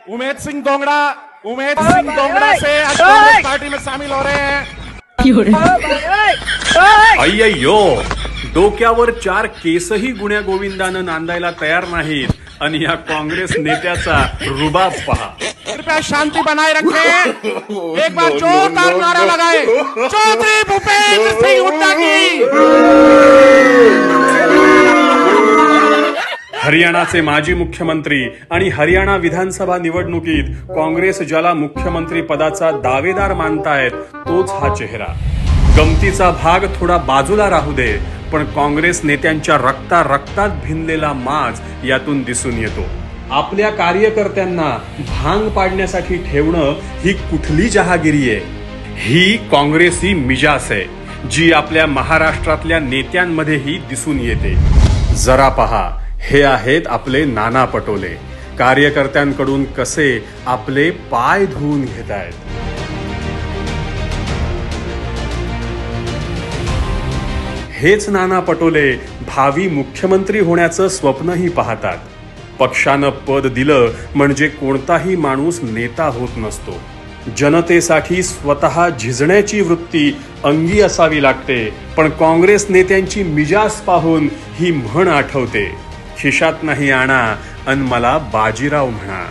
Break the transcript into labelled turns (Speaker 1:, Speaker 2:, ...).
Speaker 1: उमेद सिंह दोंगड़ा से आज कांग्रेस पार्टी में शामिल हो रहे हैं।
Speaker 2: अय्यो, डोक्यावर 4 केसही गुण्या गोविंदानं नांदायला तयार नाहीत आणि या काँग्रेस नेत्याचा रुबाब पहा।
Speaker 1: कृपया शांति बनाए रखें। एक बार जोरदार नारा लगाए, चौधरी भूपेंद्र सिंह हुड्डा की।
Speaker 2: हरियाणाचे माजी मुख्यमंत्री आणि हरियाणा विधानसभा निवडणुकीत काँग्रेस ज्याला मुख्यमंत्री पदाचा दावेदार मानतायत तोच हा चेहरा। गमतीचा भाग थोडा बाजूला राहू दे, पण काँग्रेस नेत्यांच्या रक्तात भिनलेला माज यातून दिसून येतो। आपल्या कार्यकर्त्यांना भांग पाडण्यासाठी ठेवणं ही कुठली जहागिरी आहे? ही काँग्रेसी मिजाज आहे जी आपल्या महाराष्ट्रातल्या नेत्यांमध्येही दिसून येते। जरा पहा, हे आहेत आपले नाना पटोले, कार्यकर्त्यांकडून कसे आपले पाय धुवून घेत आहेत। हेच नाना पटोले भावी मुख्यमंत्री होण्याचं स्वप्नही पाहतात। पक्षानं पद दिलं म्हणजे कोणताही माणूस नेता होत नसतो। जनतेसाठी स्वतः झिजण्याची वृत्ती अंगी असावी लागते। पण काँग्रेस नेत्यांची मिजाज पाहून ही म्हण आठवते, खिशात नाही आणा अन मला बाजीराव म्हणा।